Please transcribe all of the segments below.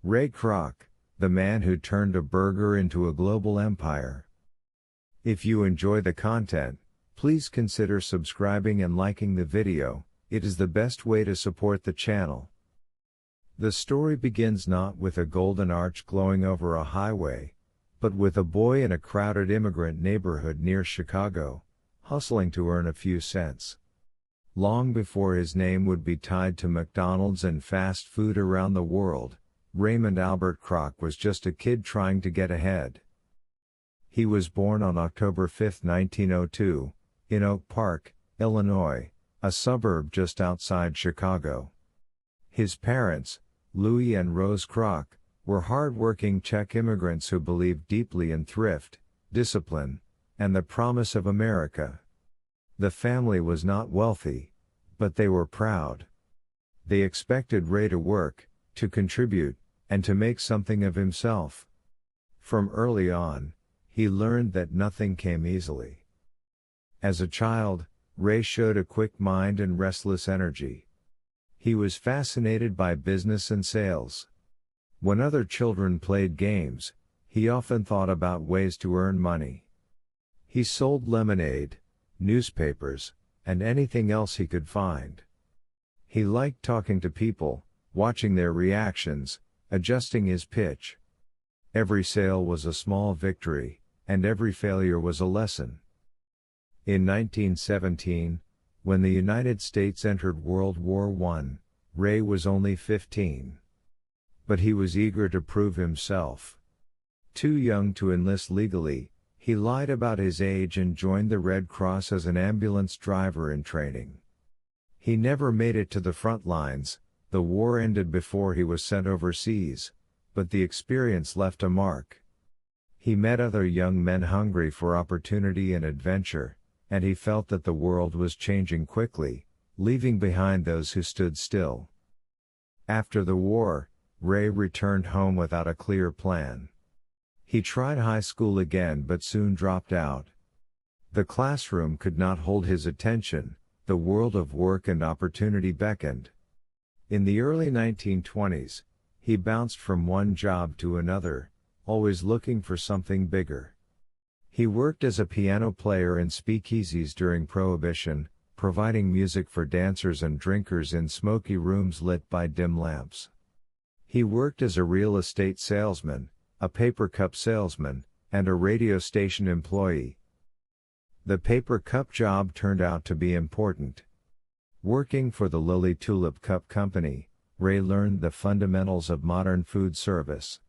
Ray Kroc, the man who turned a burger into a global empire. If you enjoy the content, please consider subscribing and liking the video. It is the best way to support the channel. The story begins not with a golden arch glowing over a highway, but with a boy in a crowded immigrant neighborhood near Chicago, hustling to earn a few cents. Long before his name would be tied to McDonald's and fast food around the world, Raymond Albert Kroc was just a kid trying to get ahead. He was born on October 5, 1902, in Oak Park, Illinois, a suburb just outside Chicago. His parents, Louis and Rose Kroc, were hard-working Czech immigrants who believed deeply in thrift, discipline, and the promise of America. The family was not wealthy, but they were proud. They expected Ray to work, to contribute, and to make something of himself. From early on, he learned that nothing came easily. As a child, Ray showed a quick mind and restless energy. He was fascinated by business and sales. When other children played games, he often thought about ways to earn money. He sold lemonade, newspapers, and anything else he could find. He liked talking to people, watching their reactions, adjusting his pitch. Every sale was a small victory, and every failure was a lesson. In 1917, when the United States entered World War I, Ray was only 15. But he was eager to prove himself. Too young to enlist legally, he lied about his age and joined the Red Cross as an ambulance driver in training. He never made it to the front lines. The war ended before he was sent overseas, but the experience left a mark. He met other young men hungry for opportunity and adventure, and he felt that the world was changing quickly, leaving behind those who stood still. After the war, Ray returned home without a clear plan. He tried high school again but soon dropped out. The classroom could not hold his attention, the world of work and opportunity beckoned. In the early 1920s, he bounced from one job to another, always looking for something bigger. He worked as a piano player in speakeasies during Prohibition, providing music for dancers and drinkers in smoky rooms lit by dim lamps. He worked as a real estate salesman, a paper cup salesman, and a radio station employee. The paper cup job turned out to be important. Working for the Lily Tulip Cup Company, Ray learned the fundamentals of modern food service.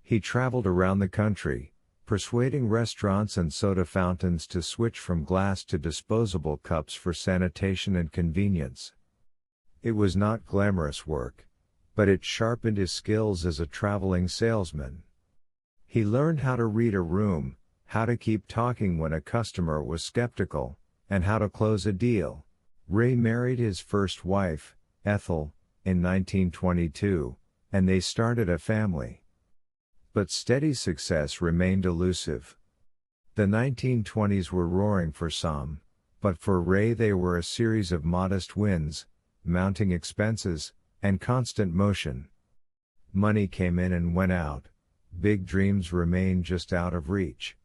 He traveled around the country, persuading restaurants and soda fountains to switch from glass to disposable cups for sanitation and convenience. It was not glamorous work, but it sharpened his skills as a traveling salesman. He learned how to read a room, how to keep talking when a customer was skeptical, and how to close a deal. Ray married his first wife, Ethel, in 1922, and they started a family. But steady success remained elusive. The 1920s were roaring for some, but for Ray they were a series of modest wins, mounting expenses, and constant motion. Money came in and went out. Big dreams remained just out of reach.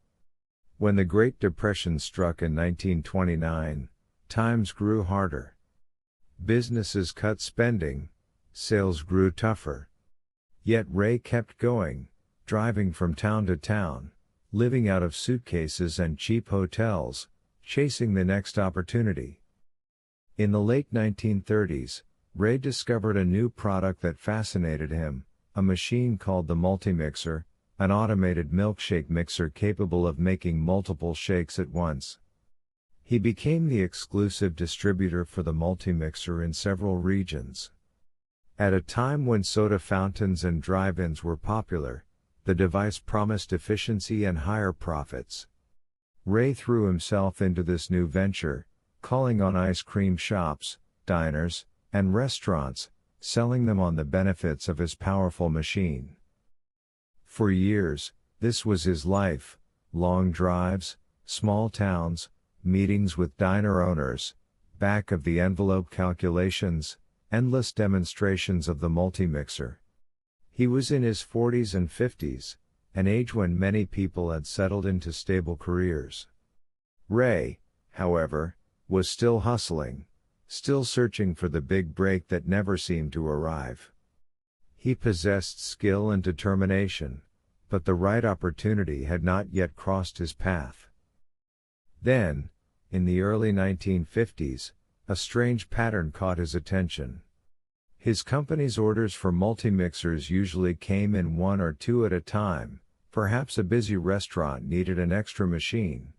When the Great Depression struck in 1929, times grew harder. Businesses cut spending, sales grew tougher. Yet Ray kept going, driving from town to town, living out of suitcases and cheap hotels, chasing the next opportunity. In the late 1930s, Ray discovered a new product that fascinated him, a machine called the multimixer, an automated milkshake mixer capable of making multiple shakes at once. He became the exclusive distributor for the multimixer in several regions. At a time when soda fountains and drive-ins were popular, the device promised efficiency and higher profits. Ray threw himself into this new venture, calling on ice cream shops, diners, and restaurants, selling them on the benefits of his powerful machine. For years, this was his life: long drives, small towns, meetings with diner owners, back-of-the-envelope calculations, endless demonstrations of the multimixer. He was in his 40s and 50s, an age when many people had settled into stable careers. Ray, however, was still hustling, still searching for the big break that never seemed to arrive. He possessed skill and determination, but the right opportunity had not yet crossed his path. Then, in the early 1950s, a strange pattern caught his attention. His company's orders for multi-mixers usually came in one or two at a time. Perhaps a busy restaurant needed an extra machine.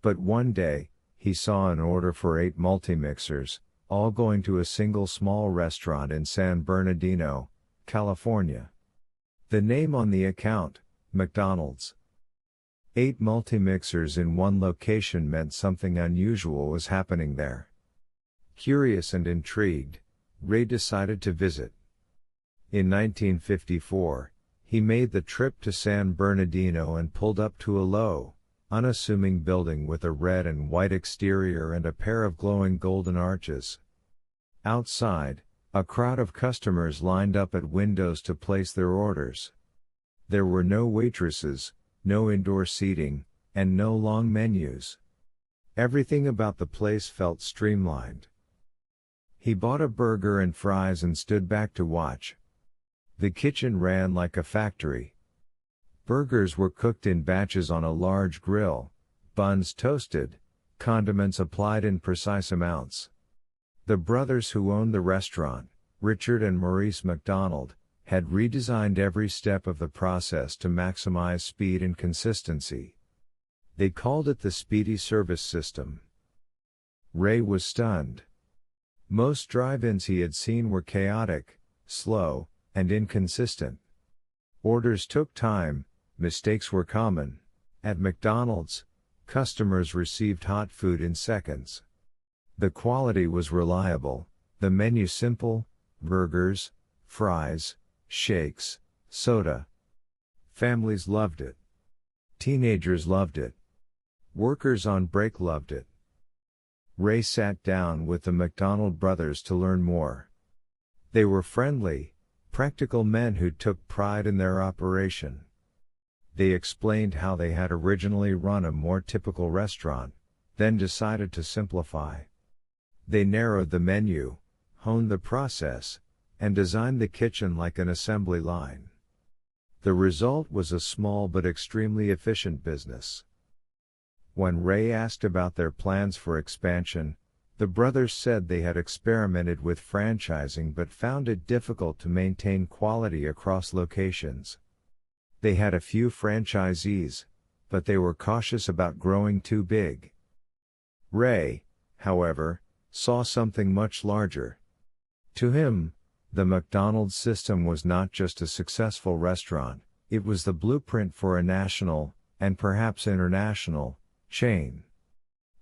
But one day, he saw an order for 8 multi-mixers, all going to a single small restaurant in San Bernardino, California. The name on the account, McDonald's. 8 multi-mixers in one location meant something unusual was happening there. Curious and intrigued, Ray decided to visit. In 1954, he made the trip to San Bernardino and pulled up to a low, unassuming building with a red and white exterior and a pair of glowing golden arches. Outside, a crowd of customers lined up at windows to place their orders. There were no waitresses, no indoor seating, and no long menus. Everything about the place felt streamlined. He bought a burger and fries and stood back to watch. The kitchen ran like a factory. Burgers were cooked in batches on a large grill, buns toasted, condiments applied in precise amounts. The brothers who owned the restaurant, Richard and Maurice McDonald, had redesigned every step of the process to maximize speed and consistency. They called it the Speedy Service System. Ray was stunned. Most drive-ins he had seen were chaotic, slow, and inconsistent. Orders took time, mistakes were common. At McDonald's, customers received hot food in seconds. The quality was reliable, the menu simple: burgers, fries, shakes, soda. Families loved it. Teenagers loved it. Workers on break loved it. Ray sat down with the McDonald brothers to learn more. They were friendly, practical men who took pride in their operation. They explained how they had originally run a more typical restaurant, then decided to simplify. They narrowed the menu, honed the process, and designed the kitchen like an assembly line. The result was a small but extremely efficient business. When Ray asked about their plans for expansion, the brothers said they had experimented with franchising but found it difficult to maintain quality across locations. They had a few franchisees, but they were cautious about growing too big. Ray, however, saw something much larger. To him, the McDonald's system was not just a successful restaurant, it was the blueprint for a national, and perhaps international, chain.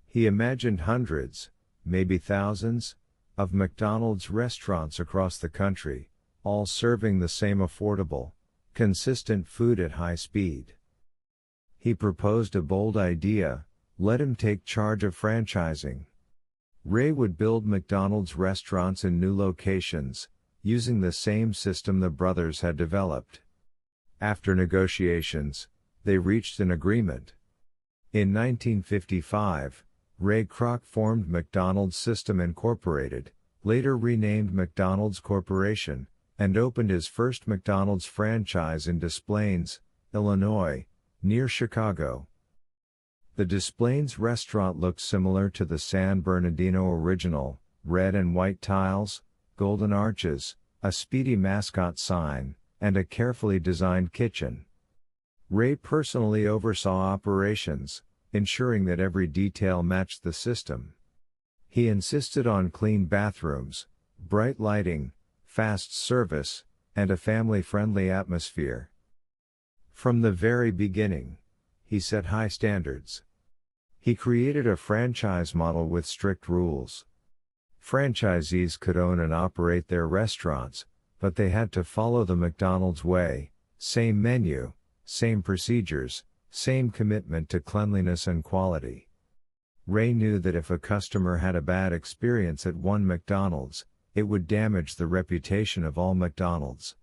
He imagined hundreds, maybe thousands, of McDonald's restaurants across the country, all serving the same affordable, consistent food at high speed. He proposed a bold idea: let him take charge of franchising. Ray would build McDonald's restaurants in new locations, using the same system the brothers had developed. After negotiations, they reached an agreement. In 1955, Ray Kroc formed McDonald's System Incorporated, later renamed McDonald's Corporation, and opened his first McDonald's franchise in Des Plaines, Illinois, near Chicago. The Des Plaines restaurant looked similar to the San Bernardino original: red and white tiles, golden arches, a Speedy mascot sign, and a carefully designed kitchen. Ray personally oversaw operations, ensuring that every detail matched the system. He insisted on clean bathrooms, bright lighting, fast service, and a family-friendly atmosphere. From the very beginning, he set high standards. He created a franchise model with strict rules. Franchisees could own and operate their restaurants, but they had to follow the McDonald's way: same menu, same procedures, same commitment to cleanliness and quality. Ray knew that if a customer had a bad experience at one McDonald's, it would damage the reputation of all McDonald's.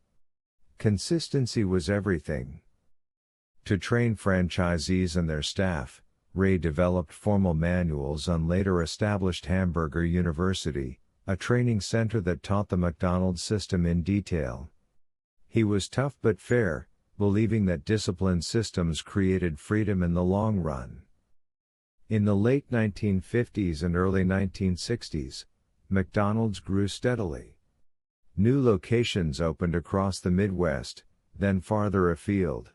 Consistency was everything. To train franchisees and their staff, Ray developed formal manuals and later established Hamburger University, a training center that taught the McDonald's system in detail. He was tough but fair, believing that disciplined systems created freedom in the long run. In the late 1950s and early 1960s, McDonald's grew steadily. New locations opened across the Midwest, then farther afield.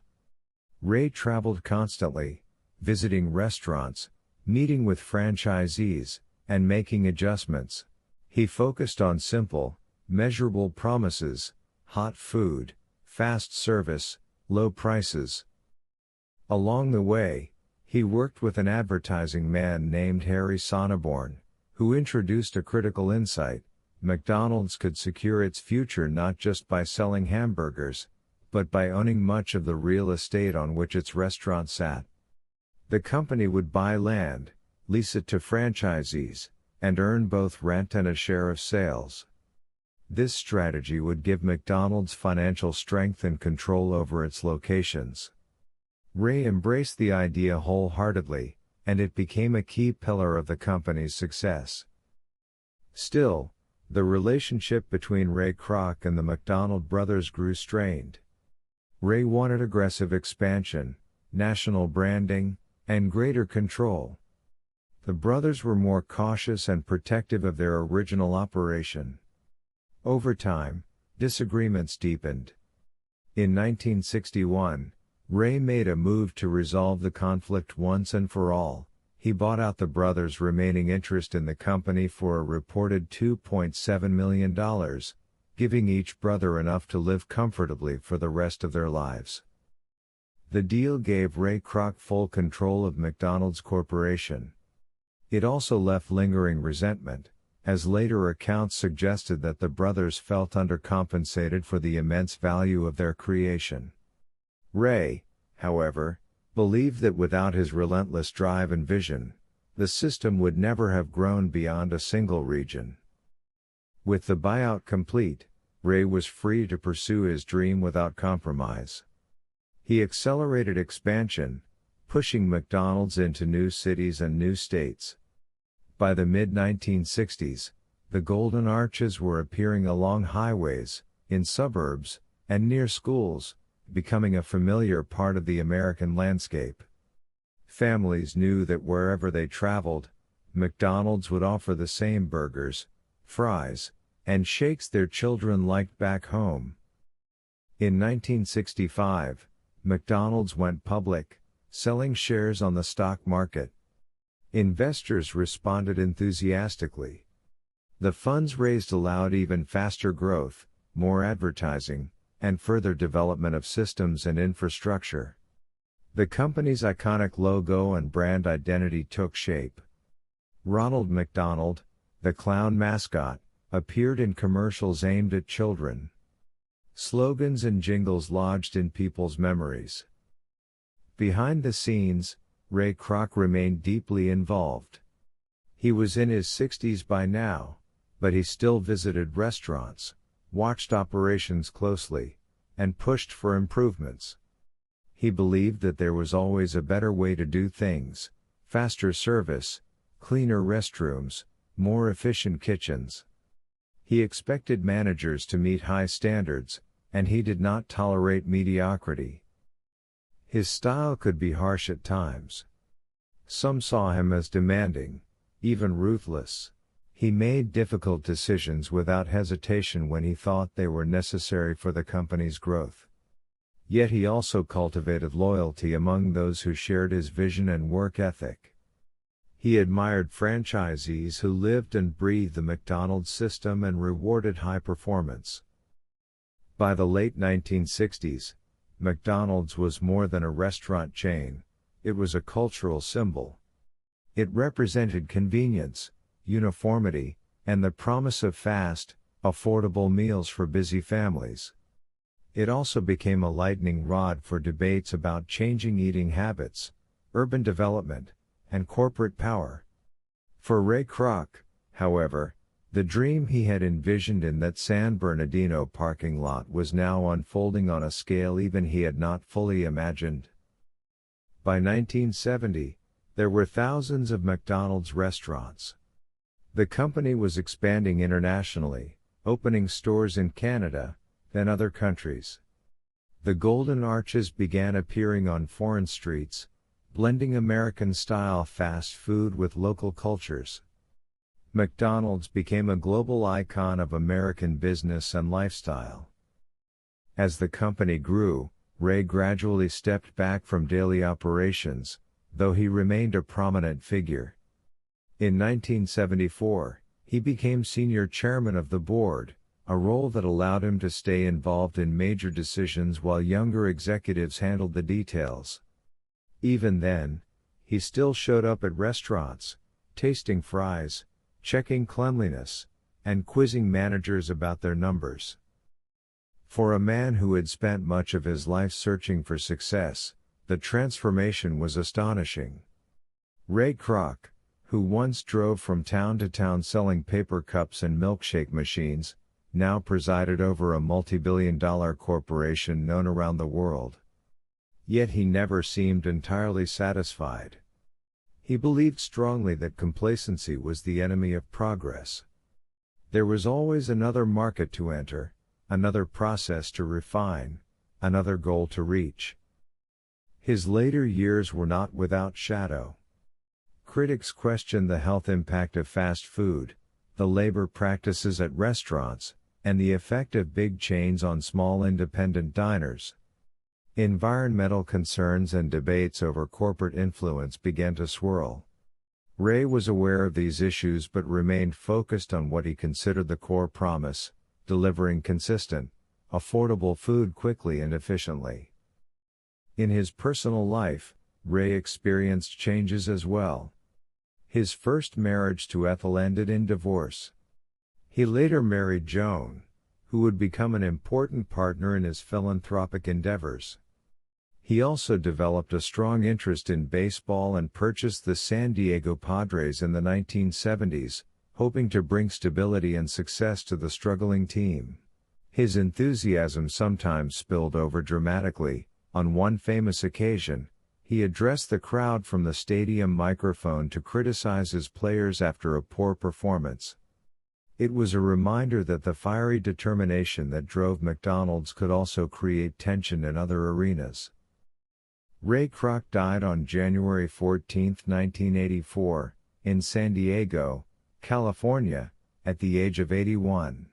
Ray traveled constantly, visiting restaurants, meeting with franchisees, and making adjustments. He focused on simple, measurable promises: hot food, fast service, low prices. Along the way, he worked with an advertising man named Harry Sonneborn, who introduced a critical insight: McDonald's could secure its future not just by selling hamburgers, but by owning much of the real estate on which its restaurant sat. The company would buy land, lease it to franchisees, and earn both rent and a share of sales. This strategy would give McDonald's financial strength and control over its locations. Ray embraced the idea wholeheartedly, and it became a key pillar of the company's success. Still, the relationship between Ray Kroc and the McDonald brothers grew strained. Ray wanted aggressive expansion, national branding, and greater control. The brothers were more cautious and protective of their original operation. Over time, disagreements deepened. In 1961, Ray made a move to resolve the conflict once and for all. He bought out the brothers' remaining interest in the company for a reported $2.7 million, giving each brother enough to live comfortably for the rest of their lives. The deal gave Ray Kroc full control of McDonald's Corporation. It also left lingering resentment, as later accounts suggested that the brothers felt undercompensated for the immense value of their creation. Ray, however, believed that without his relentless drive and vision, the system would never have grown beyond a single region. With the buyout complete, Ray was free to pursue his dream without compromise. He accelerated expansion, pushing McDonald's into new cities and new states. By the mid-1960s, the golden arches were appearing along highways, in suburbs, and near schools, becoming a familiar part of the American landscape. Families knew that wherever they traveled, McDonald's would offer the same burgers, fries, and shakes their children liked back home. In 1965, McDonald's went public, selling shares on the stock market. Investors responded enthusiastically. The funds raised allowed even faster growth, more advertising, and further development of systems and infrastructure. The company's iconic logo and brand identity took shape. Ronald McDonald, the clown mascot, appeared in commercials aimed at children. Slogans and jingles lodged in people's memories. Behind the scenes, Ray Kroc remained deeply involved. He was in his 60s by now, but he still visited restaurants, watched operations closely, and pushed for improvements. He believed that there was always a better way to do things: faster service, cleaner restrooms, more efficient kitchens. He expected managers to meet high standards, and he did not tolerate mediocrity. His style could be harsh at times. Some saw him as demanding, even ruthless. He made difficult decisions without hesitation when he thought they were necessary for the company's growth. Yet he also cultivated loyalty among those who shared his vision and work ethic. He admired franchisees who lived and breathed the McDonald's system and rewarded high performance. By the late 1960s, McDonald's was more than a restaurant chain, it was a cultural symbol. It represented convenience, uniformity, and the promise of fast, affordable meals for busy families. It also became a lightning rod for debates about changing eating habits, urban development, and corporate power. For Ray Kroc, however, The dream he had envisioned in that San Bernardino parking lot was now unfolding on a scale even he had not fully imagined. By 1970, there were thousands of McDonald's restaurants. The company was expanding internationally, opening stores in Canada, then other countries. The Golden Arches began appearing on foreign streets, blending American-style fast food with local cultures. McDonald's became a global icon of American business and lifestyle. As the company grew, Ray gradually stepped back from daily operations, though he remained a prominent figure. In 1974, he became senior chairman of the board, a role that allowed him to stay involved in major decisions while younger executives handled the details. Even then, he still showed up at restaurants, tasting fries, checking cleanliness, and quizzing managers about their numbers. For a man who had spent much of his life searching for success, the transformation was astonishing. Ray Kroc, who once drove from town to town selling paper cups and milkshake machines, now presided over a multi-billion-dollar corporation known around the world. Yet he never seemed entirely satisfied. He believed strongly that complacency was the enemy of progress. There was always another market to enter, another process to refine, another goal to reach. His later years were not without shadow. Critics questioned the health impact of fast food, the labor practices at restaurants, and the effect of big chains on small independent diners. Environmental concerns and debates over corporate influence began to swirl. Ray was aware of these issues but remained focused on what he considered the core promise: delivering consistent, affordable food quickly and efficiently. In his personal life, Ray experienced changes as well. His first marriage to Ethel ended in divorce. He later married Joan, who would become an important partner in his philanthropic endeavors. He also developed a strong interest in baseball and purchased the San Diego Padres in the 1970s, hoping to bring stability and success to the struggling team. His enthusiasm sometimes spilled over dramatically. On one famous occasion, he addressed the crowd from the stadium microphone to criticize his players after a poor performance. It was a reminder that the fiery determination that drove McDonald's could also create tension in other arenas. Ray Kroc died on January 14, 1984, in San Diego, California, at the age of 81.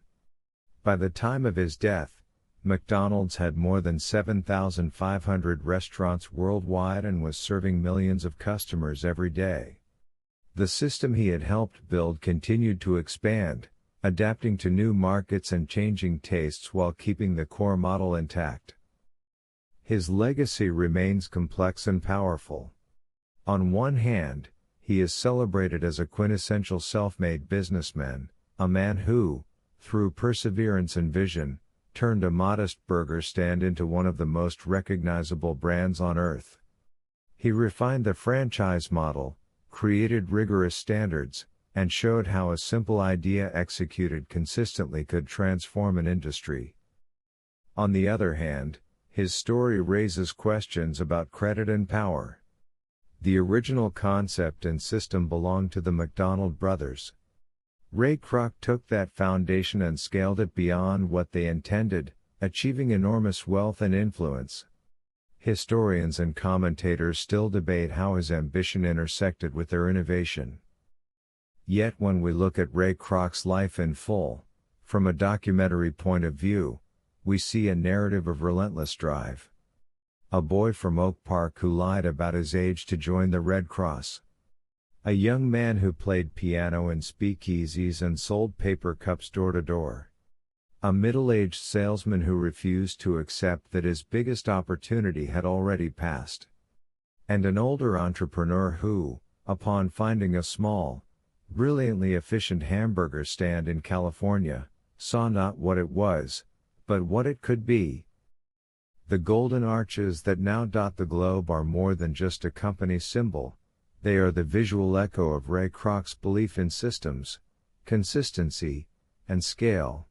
By the time of his death, McDonald's had more than 7,500 restaurants worldwide and was serving millions of customers every day. The system he had helped build continued to expand, adapting to new markets and changing tastes while keeping the core model intact. His legacy remains complex and powerful. On one hand, he is celebrated as a quintessential self-made businessman, a man who, through perseverance and vision, turned a modest burger stand into one of the most recognizable brands on earth. He refined the franchise model, created rigorous standards, and showed how a simple idea executed consistently could transform an industry. On the other hand, his story raises questions about credit and power. The original concept and system belonged to the McDonald brothers. Ray Kroc took that foundation and scaled it beyond what they intended, achieving enormous wealth and influence. Historians and commentators still debate how his ambition intersected with their innovation. Yet when we look at Ray Kroc's life in full, from a documentary point of view, we see a narrative of relentless drive. A boy from Oak Park who lied about his age to join the Red Cross. A young man who played piano in speakeasies and sold paper cups door to door. A middle-aged salesman who refused to accept that his biggest opportunity had already passed. And an older entrepreneur who, upon finding a small, brilliantly efficient hamburger stand in California, saw not what it was, but what it could be. The golden arches that now dot the globe are more than just a company symbol, they are the visual echo of Ray Kroc's belief in systems, consistency, and scale.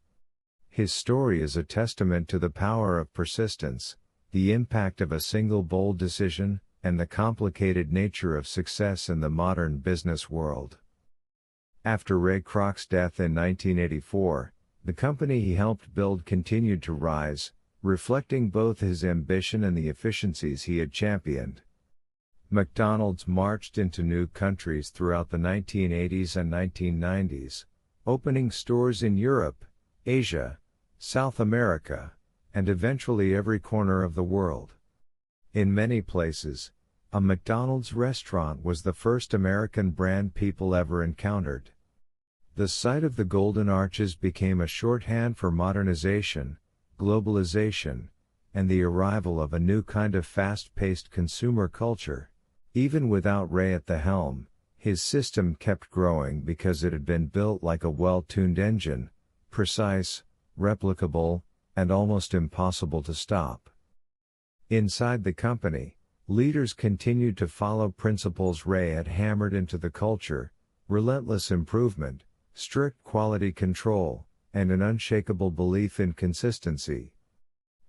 His story is a testament to the power of persistence, the impact of a single bold decision, and the complicated nature of success in the modern business world. After Ray Kroc's death in 1984, the company he helped build continued to rise, reflecting both his ambition and the efficiencies he had championed. McDonald's marched into new countries throughout the 1980s and 1990s, opening stores in Europe, Asia, South America, and eventually every corner of the world. In many places, a McDonald's restaurant was the first American brand people ever encountered. The sight of the Golden Arches became a shorthand for modernization, globalization, and the arrival of a new kind of fast-paced consumer culture. Even without Ray at the helm, his system kept growing because it had been built like a well-tuned engine, precise, replicable, and almost impossible to stop. Inside the company, leaders continued to follow principles Ray had hammered into the culture: relentless improvement, strict quality control, and an unshakable belief in consistency.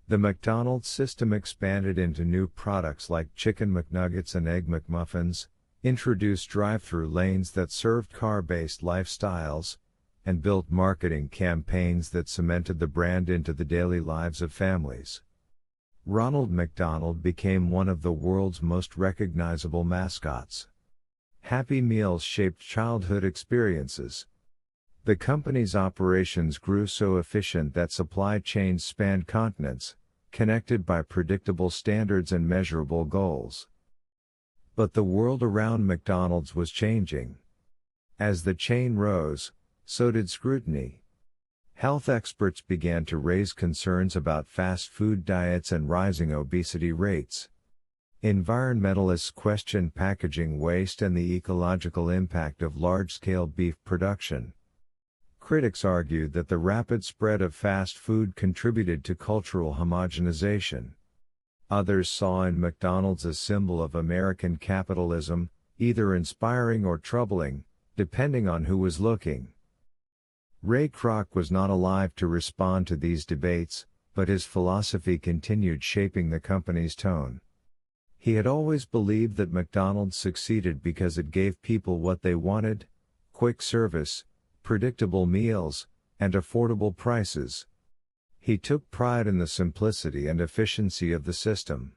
The McDonald's system expanded into new products like Chicken McNuggets and Egg McMuffins, introduced drive-through lanes that served car-based lifestyles, and built marketing campaigns that cemented the brand into the daily lives of families. Ronald McDonald became one of the world's most recognizable mascots. Happy Meals shaped childhood experiences. The company's operations grew so efficient that supply chains spanned continents, connected by predictable standards and measurable goals. But the world around McDonald's was changing. As the chain rose, so did scrutiny. Health experts began to raise concerns about fast food diets and rising obesity rates. Environmentalists questioned packaging waste and the ecological impact of large-scale beef production. Critics argued that the rapid spread of fast food contributed to cultural homogenization. Others saw in McDonald's a symbol of American capitalism, either inspiring or troubling, depending on who was looking. Ray Kroc was not alive to respond to these debates, but his philosophy continued shaping the company's tone. He had always believed that McDonald's succeeded because it gave people what they wanted: quick service, predictable meals, and affordable prices. He took pride in the simplicity and efficiency of the system.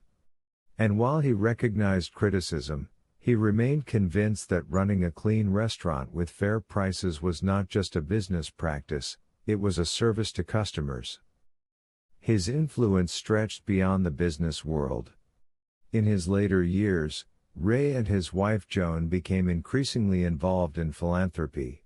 And while he recognized criticism, he remained convinced that running a clean restaurant with fair prices was not just a business practice, it was a service to customers. His influence stretched beyond the business world. In his later years, Ray and his wife Joan became increasingly involved in philanthropy.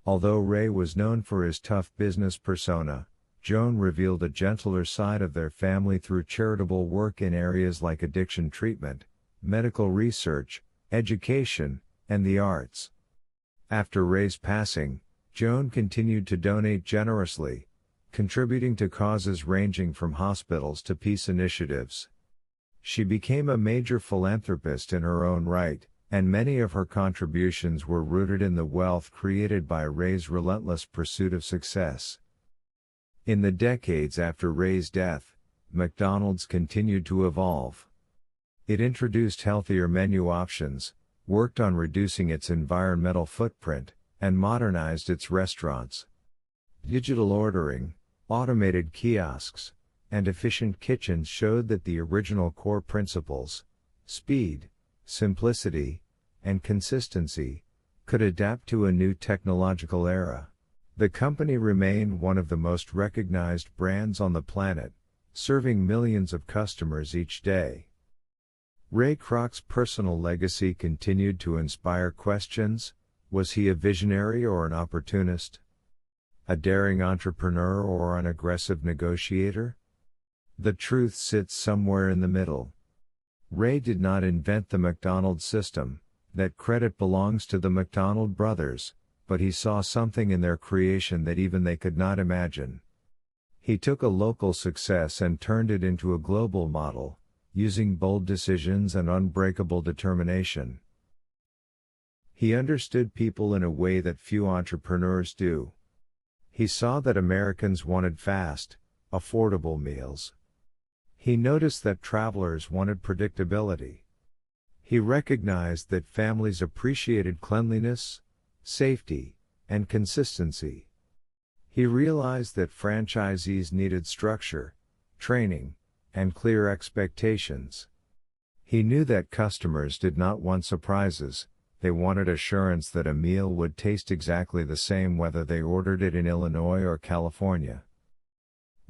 Although Ray was known for his tough business persona, Joan revealed a gentler side of their family through charitable work in areas like addiction treatment, medical research, education, and the arts. After Ray's passing, Joan continued to donate generously, contributing to causes ranging from hospitals to peace initiatives. She became a major philanthropist in her own right, and many of her contributions were rooted in the wealth created by Ray's relentless pursuit of success. In the decades after Ray's death, McDonald's continued to evolve. It introduced healthier menu options, worked on reducing its environmental footprint, and modernized its restaurants. Digital ordering, automated kiosks, and efficient kitchens showed that the original core principles, speed, simplicity, and consistency, could adapt to a new technological era. The company remained one of the most recognized brands on the planet, serving millions of customers each day. Ray Kroc's personal legacy continued to inspire questions: was he a visionary or an opportunist? A daring entrepreneur or an aggressive negotiator? The truth sits somewhere in the middle. Ray did not invent the McDonald's system, that credit belongs to the McDonald brothers, but he saw something in their creation that even they could not imagine. He took a local success and turned it into a global model, using bold decisions and unbreakable determination. He understood people in a way that few entrepreneurs do. He saw that Americans wanted fast, affordable meals. He noticed that travelers wanted predictability. He recognized that families appreciated cleanliness, safety, and consistency. He realized that franchisees needed structure, training, and clear expectations. He knew that customers did not want surprises, they wanted assurance that a meal would taste exactly the same whether they ordered it in Illinois or California.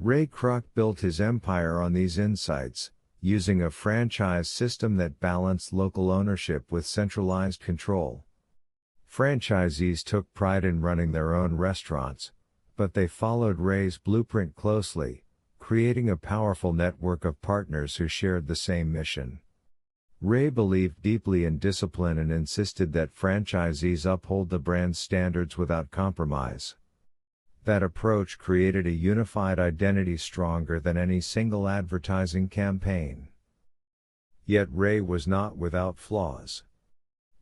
Ray Kroc built his empire on these insights, using a franchise system that balanced local ownership with centralized control. Franchisees took pride in running their own restaurants, but they followed Ray's blueprint closely, creating a powerful network of partners who shared the same mission. Ray believed deeply in discipline and insisted that franchisees uphold the brand's standards without compromise. That approach created a unified identity stronger than any single advertising campaign. Yet Ray was not without flaws.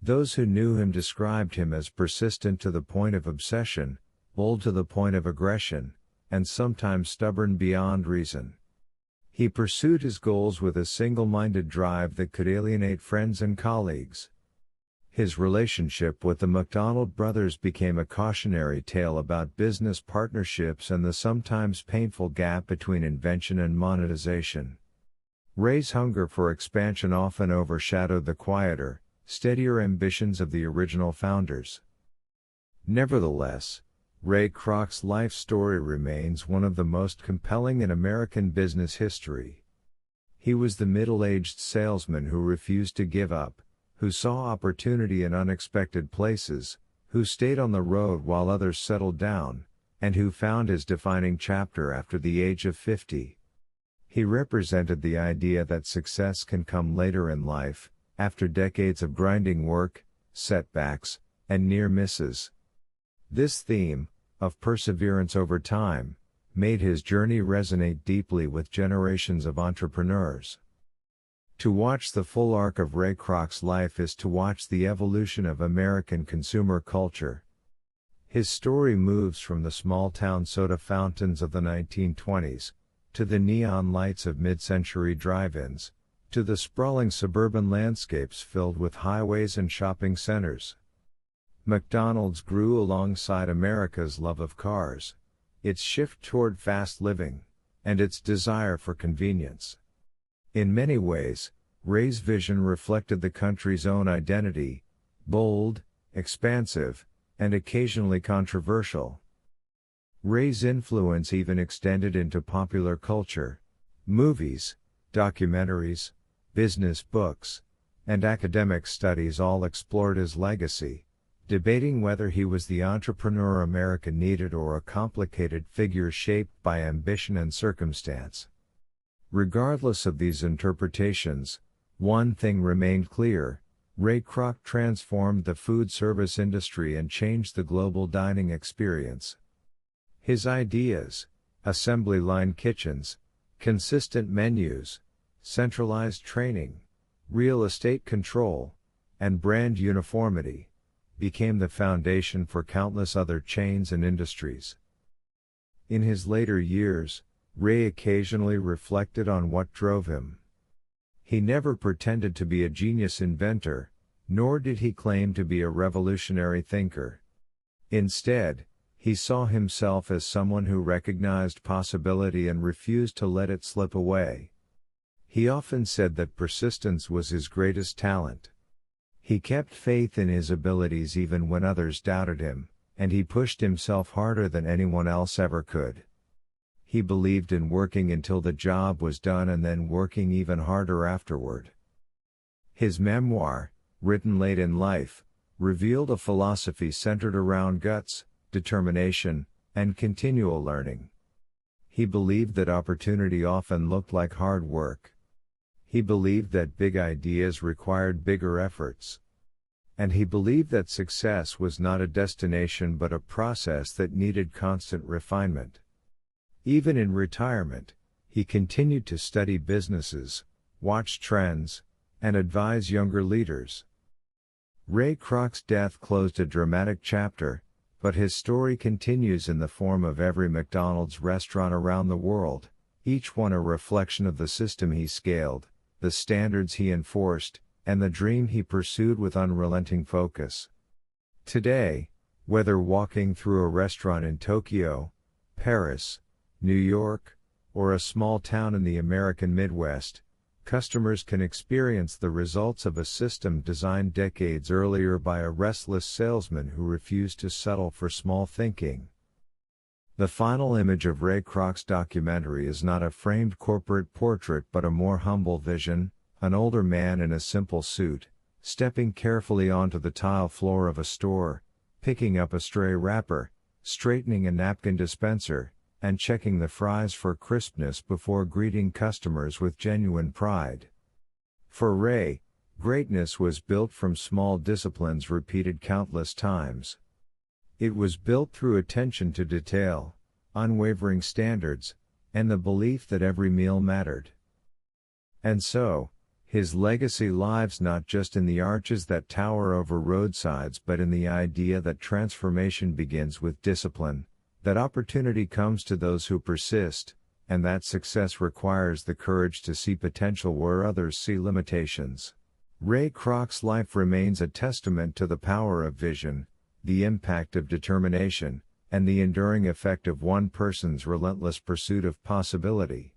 Those who knew him described him as persistent to the point of obsession, bold to the point of aggression, and sometimes stubborn beyond reason. He pursued his goals with a single-minded drive that could alienate friends and colleagues. His relationship with the McDonald brothers became a cautionary tale about business partnerships and the sometimes painful gap between invention and monetization. Ray's hunger for expansion often overshadowed the quieter, steadier ambitions of the original founders. Nevertheless, Ray Kroc's life story remains one of the most compelling in American business history. He was the middle-aged salesman who refused to give up, who saw opportunity in unexpected places, who stayed on the road while others settled down, and who found his defining chapter after the age of 50. He represented the idea that success can come later in life, after decades of grinding work, setbacks, and near misses. This theme, of perseverance over time, made his journey resonate deeply with generations of entrepreneurs. To watch the full arc of Ray Kroc's life is to watch the evolution of American consumer culture. His story moves from the small-town soda fountains of the 1920s, to the neon lights of mid-century drive-ins, to the sprawling suburban landscapes filled with highways and shopping centers. McDonald's grew alongside America's love of cars, its shift toward fast living, and its desire for convenience. In many ways, Ray's vision reflected the country's own identity, bold, expansive, and occasionally controversial. Ray's influence even extended into popular culture. Movies, documentaries, business books, and academic studies all explored his legacy, debating whether he was the entrepreneur America needed or a complicated figure shaped by ambition and circumstance. Regardless of these interpretations, one thing remained clear: Ray Kroc transformed the food service industry and changed the global dining experience. His ideas, assembly line kitchens, consistent menus, centralized training, real estate control, and brand uniformity, became the foundation for countless other chains and industries. In his later years, Ray occasionally reflected on what drove him. He never pretended to be a genius inventor, nor did he claim to be a revolutionary thinker. Instead, he saw himself as someone who recognized possibility and refused to let it slip away. He often said that persistence was his greatest talent. He kept faith in his abilities even when others doubted him, and he pushed himself harder than anyone else ever could. He believed in working until the job was done and then working even harder afterward. His memoir, written late in life, revealed a philosophy centered around guts, determination, and continual learning. He believed that opportunity often looked like hard work. He believed that big ideas required bigger efforts. And he believed that success was not a destination but a process that needed constant refinement. Even in retirement, he continued to study businesses, watch trends, and advise younger leaders. Ray Kroc's death closed a dramatic chapter, but his story continues in the form of every McDonald's restaurant around the world, each one a reflection of the system he scaled, the standards he enforced, and the dream he pursued with unrelenting focus. Today, whether walking through a restaurant in Tokyo, Paris, New York, or a small town in the American Midwest, customers can experience the results of a system designed decades earlier by a restless salesman who refused to settle for small thinking. The final image of Ray Kroc's documentary is not a framed corporate portrait but a more humble vision, an older man in a simple suit, stepping carefully onto the tile floor of a store, picking up a stray wrapper, straightening a napkin dispenser, and checking the fries for crispness before greeting customers with genuine pride. For Ray, greatness was built from small disciplines repeated countless times. It was built through attention to detail, unwavering standards, and the belief that every meal mattered. And so, his legacy lives not just in the arches that tower over roadsides but in the idea that transformation begins with discipline, that opportunity comes to those who persist, and that success requires the courage to see potential where others see limitations. Ray Kroc's life remains a testament to the power of vision, the impact of determination, and the enduring effect of one person's relentless pursuit of possibility.